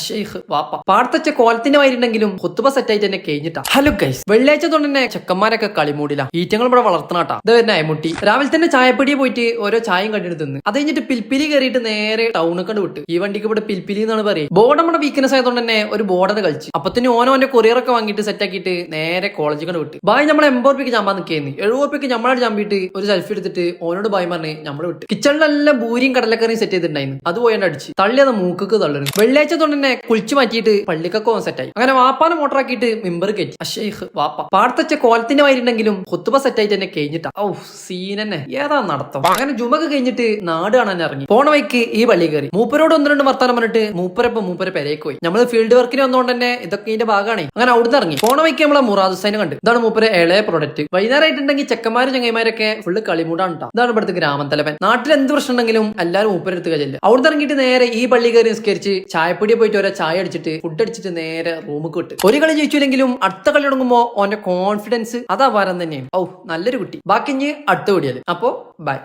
അഷേഖ് വാപ്പ പാടത്തച്ച കോലത്തിന്റെ വയറുണ്ടെങ്കിലും കുത്തുബ സെറ്റായിട്ട് തന്നെ കഴിഞ്ഞിട്ടാ. ഹലോ ഗൈസ്, വെള്ളിയാഴ്ച തൊണ്ട് തന്നെ ചെക്കന്മാരൊക്കെ കളിമൂടില്ല, ഈറ്റങ്ങൾ ഇവിടെ വളർത്തണാട്ടാ. ഇത് തന്നെ അയമുട്ടി രാവിലെ തന്നെ ചായപ്പൊടിയെ പോയിട്ട് ഓരോ ചായയും കണ്ടിട്ട് തിന്ന് അത് കഴിഞ്ഞിട്ട് പിൽപ്പിലി കയറിയിട്ട് നേരെ ടൗണിൽ കണ്ട് വിട്ട്. ഈ വണ്ടിക്ക് ഇവിടെ പിൽപ്പിലി എന്നാണ് പറയുക. ബോർഡ് നമ്മുടെ വീക്ക്നെസ് ആയതുകൊണ്ട് തന്നെ ഒരു ബോർഡർ കളിച്ച് അപ്പത്തിന് ഓനോന്റെ കൊറിയറൊക്കെ വാങ്ങിയിട്ട് സെറ്റ് ആക്കിയിട്ട് നേരെ കോളേജിൽ കണ്ട് വിട്ട്. ബായ് നമ്മളെ 80 രൂപയ്ക്ക് ചമ്പാൻ നിൽക്കുന്നു, 70 രൂപയ്ക്ക് നമ്മളായിട്ട് ചമ്പിട്ട് ഒരു സെൽഫി എടുത്തിട്ട് ഓനോട് ബായ് പറഞ്ഞ് നമ്മൾ വിട്ട്. കിച്ചണിലെല്ലാം ബൂരിയും കടലക്കറിയും സെറ്റ് ചെയ്തിട്ടുണ്ടായിരുന്നു. അത് പോയാണ്ട് അടിച്ച് തള്ളി അത് മൂക്ക് തള്ളു. വെള്ളിയാഴ്ച തൊണ്ട് തന്നെ കുളിച്ചു മാറ്റിയിട്ട് പള്ളിക്കൊക്കെ സെറ്റായി. അങ്ങനെ വാപ്പാനെ മോട്ടറാക്കിയിട്ട് മെമ്പർ കയറ്റി. അഷേഖ് വാപ്പ പാടത്തച്ച കോലത്തിന്റെ വയറുണ്ടെങ്കിലും കുത്തുബ സെറ്റായിട്ട് തന്നെ കഴിഞ്ഞിട്ടാ. ഔ സീൻ തന്നെ ഏതാ നടത്തം. അങ്ങനെ ജുമക്ക് കഴിഞ്ഞിട്ട് നാട് കാണാൻ ഇറങ്ങി. പോണ വൈക്ക് ഈ പള്ളി കയറി. മൂപ്പരോട് 1-2 വർത്താനം പറഞ്ഞിട്ട് മൂപ്പരെ പെരേക്ക് പോയി. നമ്മള് ഫീൽഡ് വർക്കിന് വന്നോണ്ട് തന്നെ ഇതൊക്കെ ഇതിന്റെ ഭാഗമാണ്. അങ്ങനെ അവിടുന്ന് ഇറങ്ങി. പോണ വൈക്ക് നമ്മളെ മുറാദ് ഹുസൈനെ കണ്ട്. ഇതാണ് മൂപ്പരെ ഇളയ പ്രൊഡക്റ്റ്. വൈകുന്നേരം ആയിട്ടുണ്ടെങ്കിൽ ചെക്കന്മാരും ചങ്ങൈമാരൊക്കെ ഫുള്ള് കളിമൂടാണ് ട്ടോ. ഇതാണ് ഇവിടുത്തെ ഗ്രാമത്തലവൻ. നാട്ടിൽ എന്ത് പ്രശ്നം ഉണ്ടെങ്കിലും എല്ലാവരും മൂപ്പരെടുത്ത് കഴിയില്ല. അവിടുന്ന് ഇറങ്ങിയിട്ട് നേരെ ഈ പള്ളി കയറി നിസ്കരിച്ച് ചായപ്പൊടിയെ പോയിട്ട് ഓരോ ചായ അടിച്ചിട്ട് ഫുഡ് അടിച്ചിട്ട് നേരെ റൂമിൽ വിട്ട്. ഒരു കളി ജയിച്ചില്ലെങ്കിലും അടുത്ത കളി തുടങ്ങുമ്പോ ഓന്റെ കോൺഫിഡൻസ് അതാ വാരം തന്നെയാണ്. ഔ നല്ലൊരു കുട്ടി. ബാക്കി ഇനി അടുത്ത വീഡിയോയില്. അപ്പോ ബൈ.